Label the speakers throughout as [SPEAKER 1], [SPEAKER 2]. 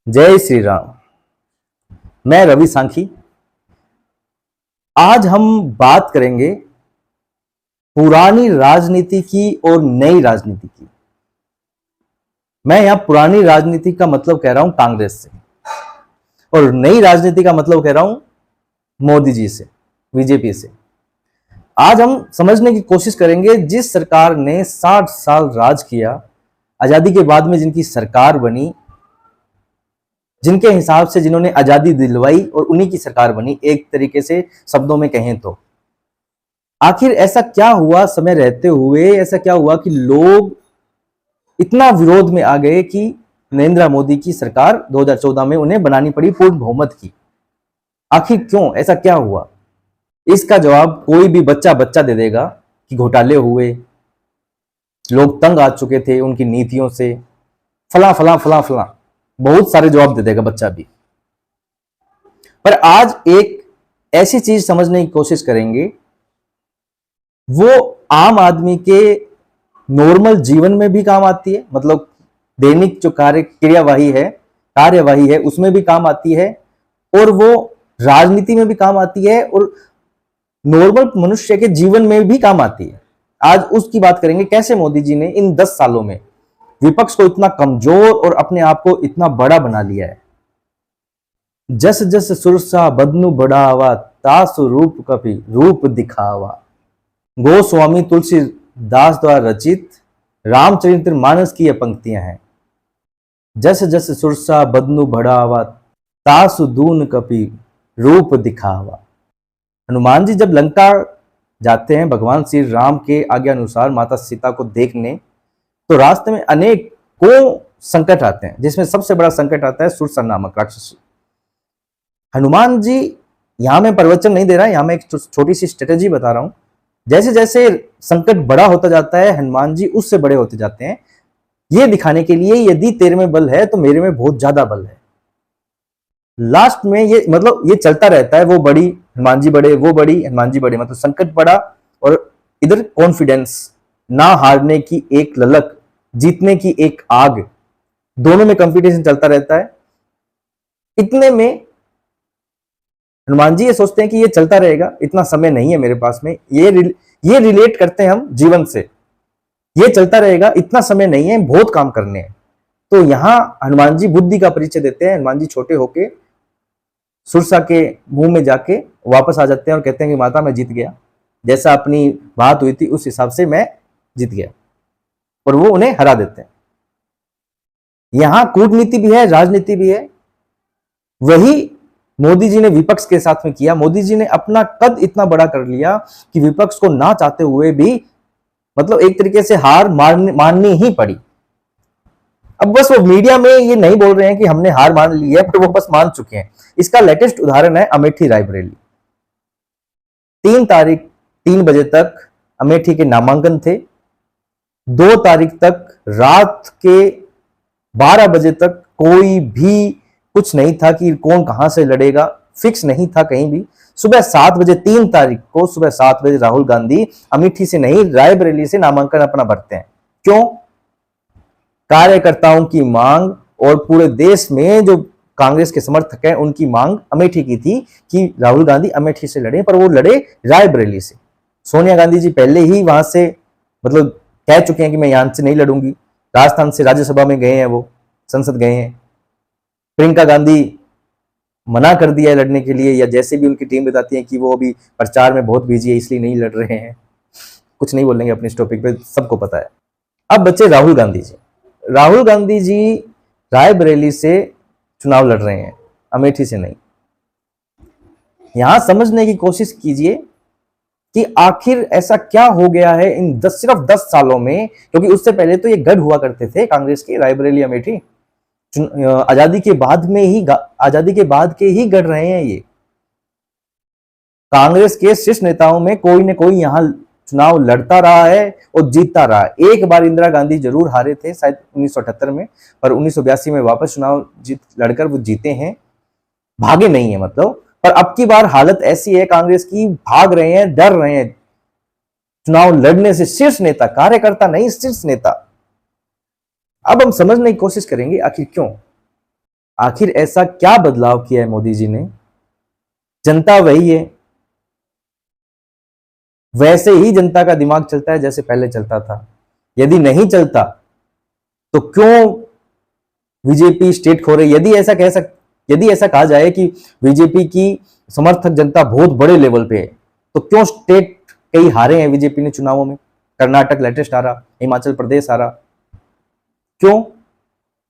[SPEAKER 1] जय श्री राम। मैं रवि सांखी। आज हम बात करेंगे पुरानी राजनीति की और नई राजनीति की। मैं यहां पुरानी राजनीति का मतलब कह रहा हूं कांग्रेस से, और नई राजनीति का मतलब कह रहा हूं मोदी जी से, बीजेपी से। आज हम समझने की कोशिश करेंगे, जिस सरकार ने 60 साल राज किया, आजादी के बाद में जिनकी सरकार बनी, जिनके हिसाब से जिन्होंने आजादी दिलवाई और उन्हीं की सरकार बनी, एक तरीके से शब्दों में कहें तो आखिर ऐसा क्या हुआ समय रहते हुए, ऐसा क्या हुआ कि लोग इतना विरोध में आ गए कि नरेंद्र मोदी की सरकार 2014 में उन्हें बनानी पड़ी पूर्ण बहुमत की। आखिर क्यों, ऐसा क्या हुआ? इसका जवाब कोई भी बच्चा दे देगा कि घोटाले हुए, लोग तंग आ चुके थे उनकी नीतियों से, फला फला फला फला, बहुत सारे जवाब दे देगा बच्चा भी। पर आज एक ऐसी चीज समझने की कोशिश करेंगे, वो आम आदमी के नॉर्मल जीवन में भी काम आती है, मतलब दैनिक जो कार्यवाही है उसमें भी काम आती है, और वो राजनीति में भी काम आती है, और नॉर्मल मनुष्य के जीवन में भी काम आती है। आज उसकी बात करेंगे, कैसे मोदी जी ने इन 10 सालों में विपक्ष को इतना कमजोर और अपने आप को इतना बड़ा बना लिया है। जस जस सुरसा बदनु बढ़ावा, तासु रूप कपि रूप दिखावा। गोस्वामी तुलसीदास द्वारा रचित रामचरित्र मानस की ये पंक्तियां हैं। जस जस सुरसा बदनु बढ़ावा, तासु दून कपि रूप दिखावा। हनुमान जी जब लंका जाते हैं भगवान श्री राम के आज्ञा अनुसार माता सीता को देखने, तो रास्ते में अनेकों संकट आते हैं, जिसमें सबसे बड़ा संकट आता है सुरसा नामक राक्षस। हनुमान जी, यहां मैं प्रवचन नहीं दे रहा, यहां मैं एक छोटी सी स्ट्रेटेजी बता रहा हूं। जैसे जैसे संकट बड़ा होता जाता है, हनुमान जी उससे बड़े होते जाते हैं, ये दिखाने के लिए यदि तेरे में बल है तो मेरे में बहुत ज्यादा बल है। लास्ट में ये मतलब ये चलता रहता है, वो बड़ी हनुमान जी बड़े, वो बड़ी हनुमान जी बड़े, मतलब संकट बड़ा और इधर कॉन्फिडेंस, ना हारने की एक ललक, जीतने की एक आग, दोनों में कंपटीशन चलता रहता है। इतने में हनुमान जी ये सोचते हैं कि ये चलता रहेगा, इतना समय नहीं है मेरे पास में, ये रिलेट करते हैं हम जीवन से, ये चलता रहेगा, इतना समय नहीं है, बहुत काम करने हैं। तो यहां हनुमान जी बुद्धि का परिचय देते हैं। हनुमान जी छोटे होके सुरसा के मुंह में जाके वापस आ जाते हैं और कहते हैं कि माता मैं जीत गया, जैसा अपनी बात हुई थी उस हिसाब से मैं जीत गया, और वो उन्हें हरा देते हैं। यहां कूटनीति भी है, राजनीति भी है। वही मोदी जी ने विपक्ष के साथ में किया। मोदी जी ने अपना कद इतना बड़ा कर लिया कि विपक्ष को ना चाहते हुए भी, मतलब एक तरीके से हार माननी ही पड़ी। अब बस वो मीडिया में ये नहीं बोल रहे हैं कि हमने हार मान ली है, पर वो बस मान चुके हैं। इसका लेटेस्ट उदाहरण है अमेठी रायबरेली। 3 तारीख 3 बजे तक अमेठी के नामांकन थे। 2 तारीख तक रात के 12 बजे तक कोई भी कुछ नहीं था कि कौन कहां से लड़ेगा, फिक्स नहीं था कहीं भी। सुबह 7 बजे 3 तारीख को सुबह 7 बजे राहुल गांधी अमेठी से नहीं, रायबरेली से नामांकन अपना भरते हैं। क्यों? कार्यकर्ताओं की मांग और पूरे देश में जो कांग्रेस के समर्थक हैं उनकी मांग अमेठी की थी कि राहुल गांधी अमेठी से लड़े, पर वो लड़े रायबरेली से। सोनिया गांधी जी पहले ही वहां से मतलब कह चुके हैं कि मैं यहां से नहीं लड़ूंगी। राजस्थान से राज्यसभा में गए हैं, वो संसद गए हैं। प्रियंका गांधी मना कर दिया है लड़ने के लिए, या जैसे भी उनकी टीम बताती है कि वो अभी प्रचार में बहुत बिजी है इसलिए नहीं लड़ रहे हैं। कुछ नहीं बोलेंगे अपने इस टॉपिक पे, सबको पता है। अब बच्चे राहुल गांधी जी। राहुल गांधी जी रायबरेली से चुनाव लड़ रहे हैं, अमेठी से नहीं। यहां समझने की कोशिश कीजिए कि आखिर ऐसा क्या हो गया है इन सिर्फ 10 सालों में, क्योंकि उससे पहले तो ये गढ़ हुआ करते थे कांग्रेस के, रायबरेली अमेठी। आजादी के बाद के ही गढ़ रहे हैं ये। कांग्रेस के शीर्ष नेताओं में कोई न कोई यहां चुनाव लड़ता रहा है और जीतता रहा है। एक बार इंदिरा गांधी जरूर हारे थे शायद 1978 में, पर 1982 में वापस चुनाव लड़कर वो जीते हैं, भागे नहीं है मतलब। पर अब की बार हालत ऐसी है कांग्रेस की, भाग रहे हैं, डर रहे हैं चुनाव लड़ने से शीर्ष नेता, कार्यकर्ता नहीं, शीर्ष नेता। अब हम समझने की कोशिश करेंगे आखिर क्यों। आखिर ऐसा क्या बदलाव किया है मोदी जी ने? जनता वही है, वैसे ही जनता का दिमाग चलता है जैसे पहले चलता था। यदि नहीं चलता तो क्यों बीजेपी स्टेट खो रही? यदि ऐसा कहा जाए कि बीजेपी की समर्थक जनता बहुत बड़े लेवल पे है, तो क्यों स्टेट कई हारे हैं बीजेपी ने चुनावों में? कर्नाटक लेटेस्ट हारा, हिमाचल प्रदेश हारा, क्यों?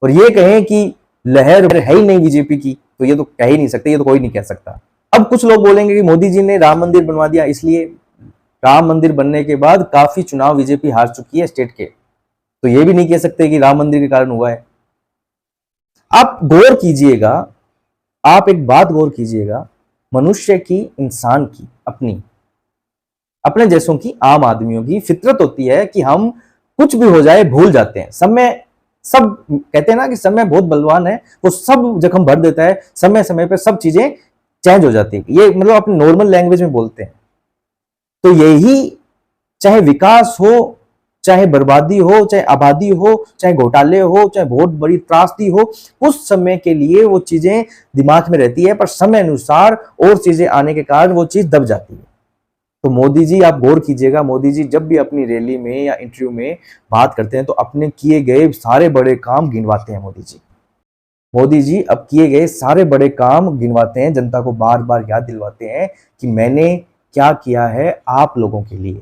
[SPEAKER 1] और ये कहें कि लहर है ही नहीं बीजेपी की, तो ये तो कह ही नहीं सकते, ये तो कोई नहीं कह सकता। अब कुछ लोग बोलेंगे कि मोदी जी ने राम मंदिर बनवा दिया, इसलिए राम मंदिर बनने के बाद काफी चुनाव बीजेपी हार चुकी है स्टेट के, तो ये भी नहीं कह सकते कि राम मंदिर के कारण हुआ है। आप गौर कीजिएगा, आप एक बात गौर कीजिएगा, मनुष्य की, इंसान की, अपने जैसों की, आम आदमियों की फितरत होती है कि हम कुछ भी हो जाए भूल जाते हैं। समय, सब कहते हैं ना कि समय बहुत बलवान है, वो सब जख्म भर देता है, समय समय पे सब चीजें चेंज हो जाती है। ये मतलब अपने नॉर्मल लैंग्वेज में बोलते हैं। तो यही, चाहे विकास हो, चाहे बर्बादी हो, चाहे आबादी हो, चाहे घोटाले हो, चाहे बहुत बड़ी त्रासदी हो, उस समय के लिए वो चीजें दिमाग में रहती है, पर समय अनुसार और चीजें आने के कारण वो चीज दब जाती है। तो मोदी जी, आप गौर कीजिएगा, मोदी जी जब भी अपनी रैली में या इंटरव्यू में बात करते हैं तो अपने किए गए सारे बड़े काम गिनवाते हैं। मोदी जी अब किए गए सारे बड़े काम गिनवाते हैं, जनता को बार बार याद दिलवाते हैं कि मैंने क्या किया है आप लोगों के लिए।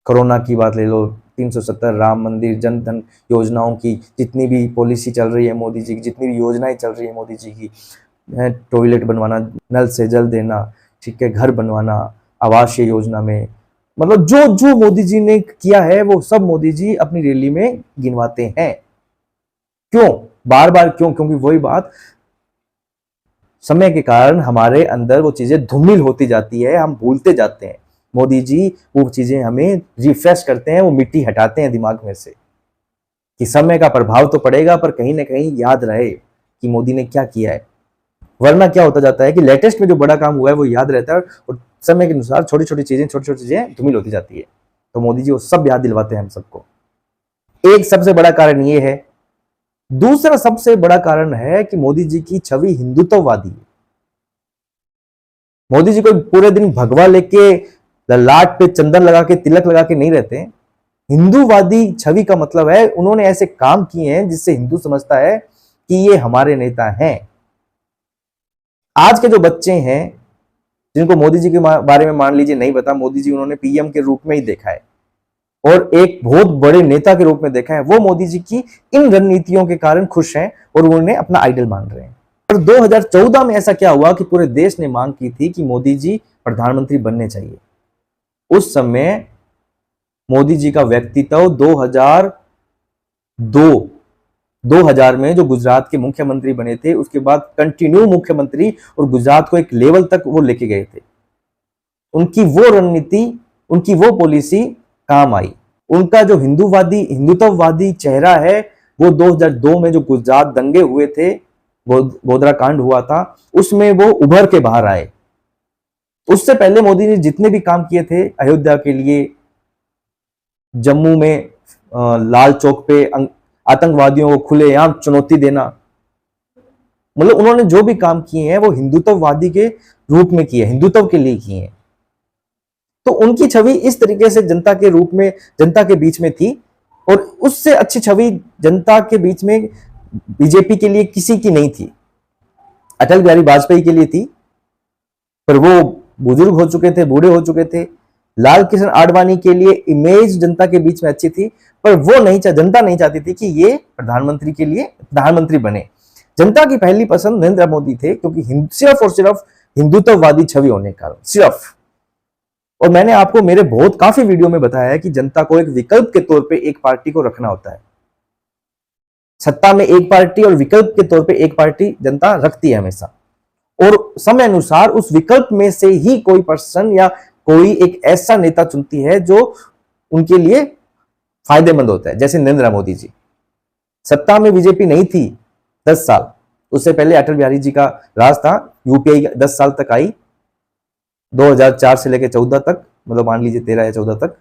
[SPEAKER 1] कोरोना की बात ले लो, 370, राम मंदिर, जन धन योजनाओं की जितनी भी पॉलिसी चल रही है मोदी जी की, जितनी भी योजनाएं चल रही है मोदी जी की, टॉयलेट बनवाना, नल से जल देना, ठीक है, घर बनवाना, आवासीय योजना में, मतलब जो जो मोदी जी ने किया है वो सब मोदी जी अपनी रैली में गिनवाते हैं। क्यों? बार बार क्यों? क्योंकि वही बात, समय के कारण हमारे अंदर वो चीजें धूमिल होती जाती है, हम भूलते जाते हैं। मोदी जी वो चीजें हमें रिफ्रेश करते हैं, वो मिट्टी हटाते हैं दिमाग में से, कि समय का प्रभाव तो पड़ेगा पर कहीं ना कहीं याद रहे कि मोदी ने क्या किया है। वरना क्या होता जाता है कि लेटेस्ट में जो बड़ा काम हुआ है वो याद रहता है और समय के अनुसार छोटी छोटी चीजें धूमिल होती जाती है। तो मोदी जी वो सब याद दिलवाते हैं हम सबको। एक सबसे बड़ा कारण ये है। दूसरा सबसे बड़ा कारण है कि मोदी जी की छवि हिंदुत्ववादी है। मोदी जी कोई पूरे दिन भगवा लेके, ललाट पे चंदन लगा के, तिलक लगा के नहीं रहते। हिंदूवादी छवि का मतलब है उन्होंने ऐसे काम किए हैं जिससे हिंदू समझता है कि ये हमारे नेता हैं। आज के जो बच्चे हैं जिनको मोदी जी के बारे में मान लीजिए नहीं पता, मोदी जी उन्होंने पीएम के रूप में ही देखा है और एक बहुत बड़े नेता के रूप में देखा है, वो मोदी जी की इन रणनीतियों के कारण खुश हैं और उन्हें अपना आइडल मान रहे हैं। और 2014 में ऐसा क्या हुआ कि पूरे देश ने मांग की थी कि मोदी जी प्रधानमंत्री बनने चाहिए। उस समय मोदी जी का व्यक्तित्व 2000 में जो गुजरात के मुख्यमंत्री बने थे, उसके बाद कंटिन्यू मुख्यमंत्री और गुजरात को एक लेवल तक वो लेके गए थे। उनकी वो रणनीति, उनकी वो पॉलिसी काम आई। उनका जो हिंदुत्ववादी चेहरा है वो 2002 में जो गुजरात दंगे हुए थे, गोधरा कांड हुआ था, उसमें वो उभर के बाहर आए। उससे पहले मोदी ने जितने भी काम किए थे, अयोध्या के लिए, जम्मू में लाल चौक पे आतंकवादियों को खुलेआम चुनौती देना, मतलब उन्होंने जो भी काम किए हैं वो हिंदुत्ववादी के रूप में किए, हिंदुत्व के लिए किए हैं। तो उनकी छवि इस तरीके से जनता के रूप में, जनता के बीच में थी और उससे अच्छी छवि जनता के बीच में बीजेपी के लिए किसी की नहीं थी। अटल बिहारी वाजपेयी के लिए थी, पर वो बुजुर्ग हो चुके थे, बूढ़े हो चुके थे। लाल कृष्ण आडवाणी के लिए इमेज जनता के बीच में अच्छी थी, पर वो जनता नहीं चाहती थी कि ये प्रधानमंत्री बने। जनता की पहली पसंद नरेंद्र मोदी थे, क्योंकि सिर्फ और सिर्फ हिंदुत्ववादी छवि होने के कारण, सिर्फ। और मैंने आपको मेरे काफी वीडियो में बताया है कि जनता को एक विकल्प के तौर पे एक पार्टी को रखना होता है। सत्ता में एक पार्टी और विकल्प के तौर पे एक पार्टी जनता रखती है हमेशा, और समय अनुसार उस विकल्प में से ही कोई पर्सन या कोई एक ऐसा नेता चुनती है जो उनके लिए फायदेमंद होता है। जैसे नरेंद्र मोदी जी, सत्ता में बीजेपी नहीं थी 10 साल, उससे पहले अटल बिहारी जी का राज था, यूपीआई 10 साल तक आई, 2004 से लेकर 14 तक, मतलब मान लीजिए 13 या 14 तक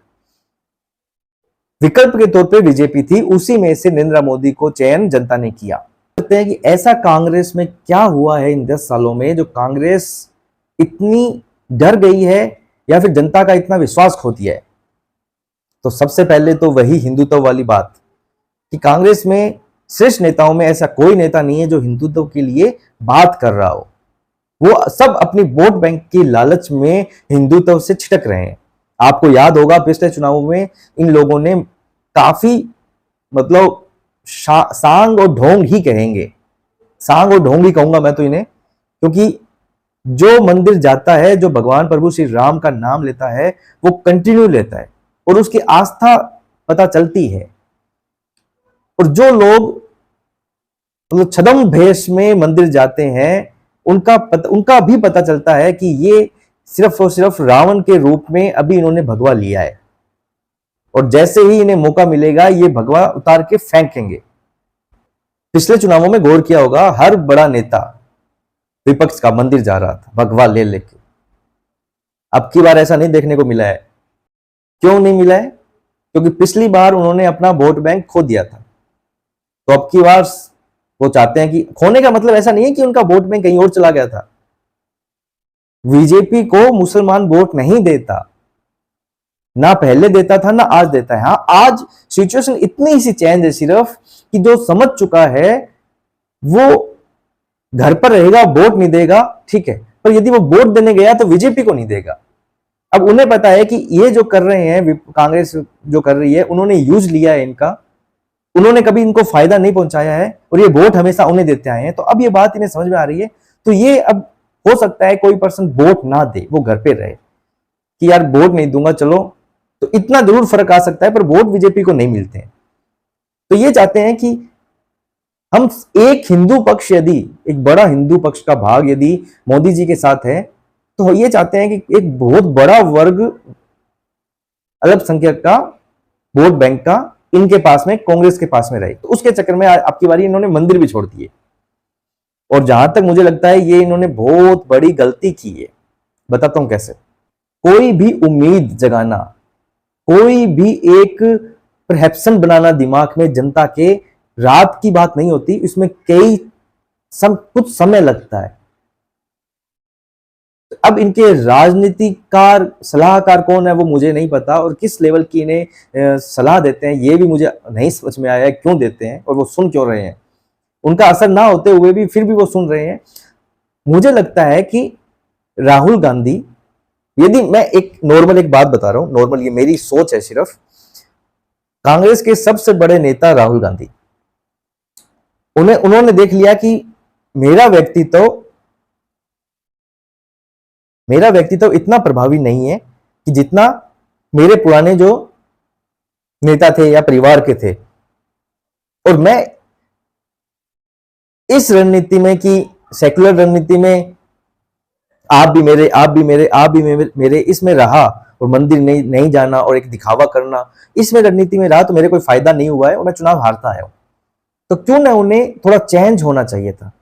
[SPEAKER 1] विकल्प के तौर पे बीजेपी थी। उसी में से नरेंद्र मोदी को चयन जनता ने किया। लगते हैं कि ऐसा कांग्रेस में क्या हुआ है इन 10 सालों में जो कांग्रेस इतनी डर गई है या फिर जनता का इतना विश्वास खो दिया है। तो सबसे पहले तो वही हिंदुत्व वाली बात कि कांग्रेस में श्रेष्ठ नेताओं में ऐसा कोई नेता नहीं है जो हिंदुत्व के लिए बात कर रहा हो। वो सब अपनी वोट बैंक की लालच में हिंदुत्व से छिटक रहे हैं। आपको याद होगा पिछले चुनावों में इन लोगों ने काफी मतलब सांग और ढोंग ही कहेंगे, सांग और ढोंग ही कहूंगा मैं तो इन्हें, क्योंकि जो मंदिर जाता है, जो भगवान प्रभु श्री राम का नाम लेता है, वो कंटिन्यू लेता है और उसकी आस्था पता चलती है। और जो लोग मतलब छदम भेष में मंदिर जाते हैं उनका भी पता चलता है कि ये सिर्फ और सिर्फ रावण के रूप में अभी इन्होंने भगवा लिया है और जैसे ही इन्हें मौका मिलेगा ये भगवा उतार के फेंकेंगे। पिछले चुनावों में गौर किया होगा, हर बड़ा नेता विपक्ष का मंदिर जा रहा था भगवा ले लेके। अब की बार ऐसा नहीं देखने को मिला है। क्यों नहीं मिला है? क्योंकि पिछली बार उन्होंने अपना वोट बैंक खो दिया था। तो अब की बार वो चाहते हैं कि खोने का मतलब ऐसा नहीं है कि उनका वोट बैंक कहीं और चला गया था। बीजेपी को मुसलमान वोट नहीं देता, ना पहले देता था ना आज देता है। हाँ, आज सिचुएशन इतनी सी चेंज है सिर्फ कि जो समझ चुका है वो घर पर रहेगा, वोट नहीं देगा, ठीक है, पर यदि वो वोट देने गया तो बीजेपी को नहीं देगा। अब उन्हें पता है कि ये जो कर रहे हैं कांग्रेस जो कर रही है, उन्होंने यूज लिया है इनका, उन्होंने कभी इनको फायदा नहीं पहुंचाया है और ये वोट हमेशा उन्हें देते आए हैं। तो अब ये बात इन्हें समझ में आ रही है। तो ये अब हो सकता है कोई पर्सन वोट ना दे, वो घर पे रहे कि यार वोट नहीं दूंगा चलो, तो इतना जरूर फर्क आ सकता है, पर वोट बीजेपी को नहीं मिलते हैं। तो ये चाहते हैं कि हम एक हिंदू पक्ष, यदि एक बड़ा हिंदू पक्ष का भाग यदि मोदी जी के साथ है, तो ये चाहते हैं कि एक बहुत बड़ा वर्ग अल्पसंख्यक का वोट बैंक का इनके पास में, कांग्रेस के पास में रहे। तो उसके चक्कर में आपकी बारी इन्होंने मंदिर भी छोड़ दिए और जहां तक मुझे लगता है ये इन्होंने बहुत बड़ी गलती की है। बताता हूं कैसे। कोई भी उम्मीद जगाना, कोई भी एक परसेप्शन बनाना दिमाग में जनता के, रात की बात नहीं होती, इसमें कुछ समय लगता है। अब इनके राजनीतिकार सलाहकार कौन है वो मुझे नहीं पता और किस लेवल की इन्हें सलाह देते हैं ये भी मुझे नहीं समझ में आया, क्यों देते हैं और वो सुन क्यों रहे हैं। उनका असर ना होते हुए भी फिर भी वो सुन रहे हैं। मुझे लगता है कि राहुल गांधी, यदि मैं एक नॉर्मल एक बात बता रहा हूं, नॉर्मल ये मेरी सोच है सिर्फ, कांग्रेस के सबसे बड़े नेता राहुल गांधी, उन्होंने देख लिया कि मेरा व्यक्तित्व इतना प्रभावी नहीं है कि जितना मेरे पुराने जो नेता थे या परिवार के थे, और मैं इस रणनीति में कि सेक्युलर रणनीति में आप भी मेरे इसमें रहा और मंदिर नहीं जाना और एक दिखावा करना, इसमें रणनीति में रहा तो मेरे कोई फायदा नहीं हुआ है और मैं चुनाव हारता है। तो क्यों ना उन्हें थोड़ा चेंज होना चाहिए था।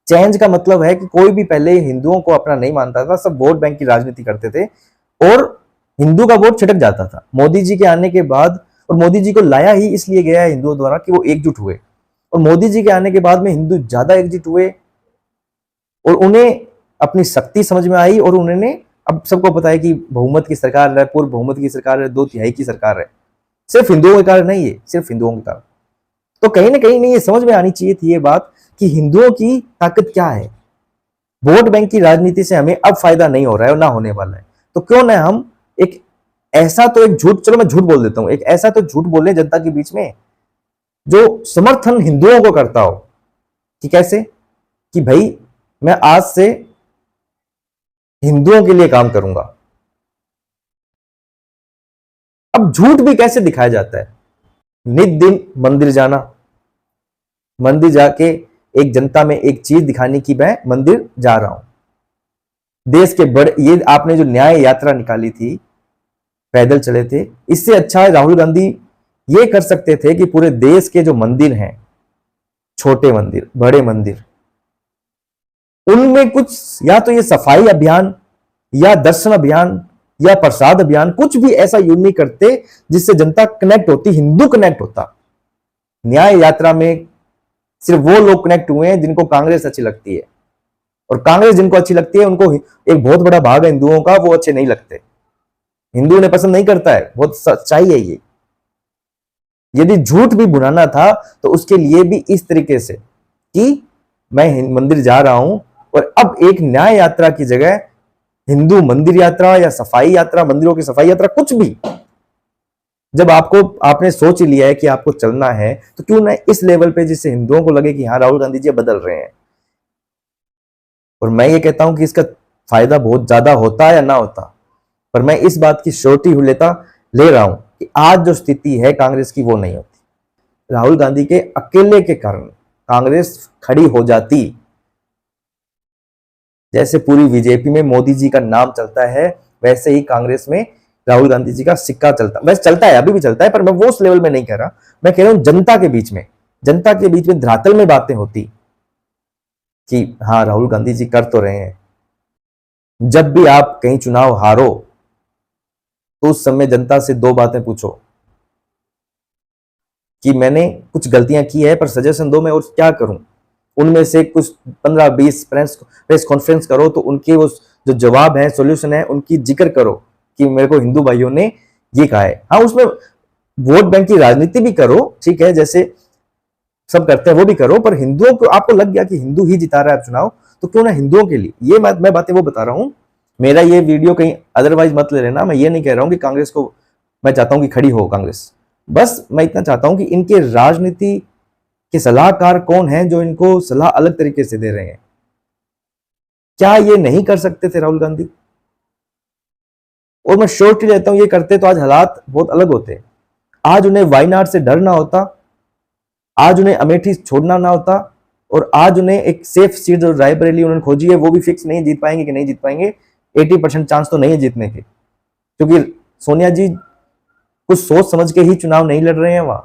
[SPEAKER 1] चेंज का मतलब है कि कोई भी पहले हिंदुओं को अपना नहीं मानता था, सब वोट बैंक की राजनीति करते थे और हिंदू का वोट छिटक जाता था। मोदी जी के आने के बाद, और मोदी जी को लाया ही इसलिए गया है हिंदुओं द्वारा कि वो एकजुट हुए, और मोदी जी के आने के बाद में हिंदू ज्यादा एकजुट हुए और उन्हें अपनी शक्ति समझ में आई और उन्होंने, अब सबको पता है कि बहुमत की सरकार है, पूर्व बहुमत की सरकार है, 2/3 की सरकार है। सिर्फ हिंदुओं के कारण नहीं है, सिर्फ हिंदुओं के कारण। तो कहीं ना कहीं ये समझ में आनी चाहिए थी ये बात कि हिंदुओं की ताकत क्या है। वोट बैंक की राजनीति से हमें अब फायदा नहीं हो रहा है और ना होने वाला है। तो क्यों ना हम एक झूठ, चलो मैं झूठ बोल देता हूं, एक ऐसा तो झूठ बोले जनता के बीच में जो समर्थन हिंदुओं को करता हो। कि कैसे? कि भाई मैं आज से हिंदुओं के लिए काम करूंगा। अब झूठ भी कैसे दिखाया जाता है? नित दिन मंदिर जाना, मंदिर जाके एक जनता में एक चीज दिखाने की मैं मंदिर जा रहा हूं। देश के बड़े, ये आपने जो न्याय यात्रा निकाली थी, पैदल चले थे, इससे अच्छा राहुल गांधी ये कर सकते थे कि पूरे देश के जो मंदिर हैं, छोटे मंदिर, बड़े मंदिर, उनमें कुछ या तो ये सफाई अभियान या दर्शन अभियान या प्रसाद अभियान, कुछ भी ऐसा यूनिक करते जिससे जनता कनेक्ट होती, हिंदू कनेक्ट होता। न्याय यात्रा में सिर्फ वो लोग कनेक्ट हुए हैं जिनको कांग्रेस अच्छी लगती है, और कांग्रेस जिनको अच्छी लगती है उनको एक बहुत बड़ा भाग है हिंदुओं का, वो अच्छे नहीं लगते, हिंदू उन्हें पसंद नहीं करता है। बहुत सच्चाई है ये। यदि झूठ भी बुनाना था तो उसके लिए भी इस तरीके से कि मैं मंदिर जा रहा हूं और अब एक न्याय यात्रा की जगह हिंदू मंदिर यात्रा या सफाई यात्रा, मंदिरों की सफाई यात्रा, कुछ भी, जब आपने सोच लिया है कि आपको चलना है तो क्यों ना इस लेवल पे जिससे हिंदुओं को लगे कि हाँ राहुल गांधी जी बदल रहे हैं। और मैं ये कहता हूं कि इसका फायदा बहुत ज्यादा होता है या ना होता, पर मैं इस बात की श्योरिटी ले रहा हूं कि आज जो स्थिति है कांग्रेस की वो नहीं होती। राहुल गांधी के अकेले के कारण कांग्रेस खड़ी हो जाती। जैसे पूरी बीजेपी में मोदी जी का नाम चलता है, वैसे ही कांग्रेस में राहुल गांधी जी का सिक्का चलता, वैसे चलता है, अभी भी चलता है, पर मैं वो उस लेवल में नहीं कह रहा। मैं कह रहा हूं जनता के बीच में धरातल में बातें होती कि हाँ राहुल गांधी जी कर तो रहे हैं। जब भी आप कहीं चुनाव हारो तो उस समय जनता से दो बातें पूछो कि मैंने कुछ गलतियां की है पर सजेशन दो मैं और क्या करूं। उनमें से कुछ 15-20 प्रेस कॉन्फ्रेंस करो तो उनके वो जो जवाब है, सॉल्यूशन है, उनकी जिक्र करो कि मेरे को हिंदू भाइयों ने ये कहा है। हाँ, उसमें वोट बैंक की राजनीति भी करो, ठीक है, जैसे सब करते हैं वो भी करो, पर हिंदुओं को आपको लग गया कि हिंदू ही जिता रहा है चुनाव, तो क्यों ना हिंदुओं के लिए ये मैं बातें वो बता रहा हूं। मेरा ये वीडियो कहीं अदरवाइज मत ले लेना। मैं ये नहीं कह रहा हूं कि कांग्रेस को मैं चाहता हूं कि खड़ी हो कांग्रेस, बस मैं इतना चाहता हूं कि इनके राजनीति के सलाहकार कौन हैं जो इनको सलाह अलग तरीके से दे रहे हैं। क्या ये नहीं कर सकते थे राहुल गांधी? और मैं श्योरिटी लेता हूं ये करते तो आज हालात बहुत अलग होते। आज उन्हें वायनाड से डर ना होता, आज उन्हें अमेठी छोड़ना ना होता, और आज उन्हें एक सेफ सीट जो रायबरेली उन्होंने खोजी है वो भी फिक्स नहीं जीत पाएंगे कि नहीं जीत पाएंगे। 80% चांस तो नहीं है जीतने के, क्योंकि सोनिया जी कुछ सोच समझ के ही चुनाव नहीं लड़ रहे हैं। वहां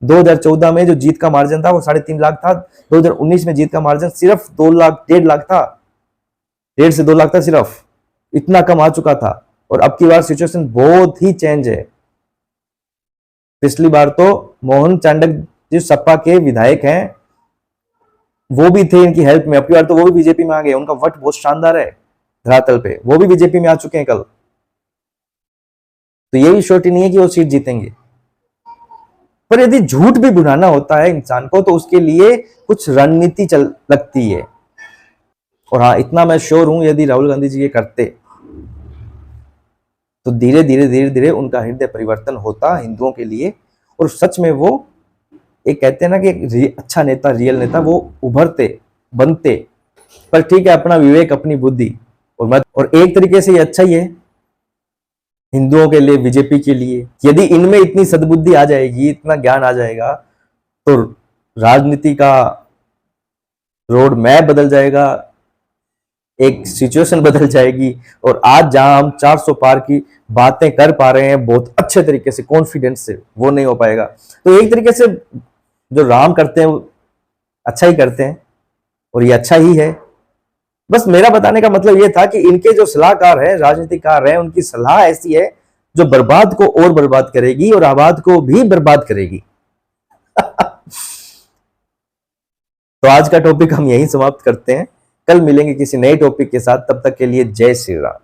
[SPEAKER 1] 2014 में जो जीत का मार्जिन था वो 3.5 लाख था। 2019 में जीत का मार्जिन सिर्फ 2 लाख 1.5 लाख था, 1.5 से 2 लाख था, सिर्फ इतना कम आ चुका था। और अब की बार सिचुएशन बहुत ही चेंज है। पिछली बार तो मोहन चांडक जो सपा के विधायक हैं वो भी थे इनकी हेल्प में, अब की बार तो वो भी बीजेपी में आ गए। उनका वट बहुत शानदार है धरातल पे, वो भी बीजेपी में आ चुके हैं कल। तो ये भी श्योरिटी नहीं है कि वो सीट जीतेंगे। पर यदि झूठ भी बुनाना होता है इंसान को तो उसके लिए कुछ रणनीति लगती है। और हाँ, इतना मैं श्योर हूं यदि राहुल गांधी जी ये करते तो धीरे धीरे उनका हृदय परिवर्तन होता हिंदुओं के लिए, और सच में वो एक कहते हैं ना कि एक अच्छा नेता, रियल नेता वो उभरते बनते। पर ठीक है, अपना विवेक, अपनी बुद्धि और एक तरीके से ये अच्छा ही है हिंदुओं के लिए, बीजेपी के लिए। यदि इनमें इतनी सद्बुद्धि आ जाएगी, इतना ज्ञान आ जाएगा, तो राजनीति का रोड मैप बदल जाएगा, एक सिचुएशन बदल जाएगी। और आज जहां हम 400 पार की बातें कर पा रहे हैं बहुत अच्छे तरीके से, कॉन्फिडेंस से, वो नहीं हो पाएगा। तो एक तरीके से जो राम करते हैं वो अच्छा ही करते हैं, और ये अच्छा ही है। बस मेरा बताने का मतलब ये था कि इनके जो सलाहकार हैं, राजनीतिकार हैं, उनकी सलाह ऐसी है जो बर्बाद को और बर्बाद करेगी और आबाद को भी बर्बाद करेगी। तो आज का टॉपिक हम यहीं समाप्त करते हैं। कल मिलेंगे किसी नए टॉपिक के साथ, तब तक के लिए जय श्री राम।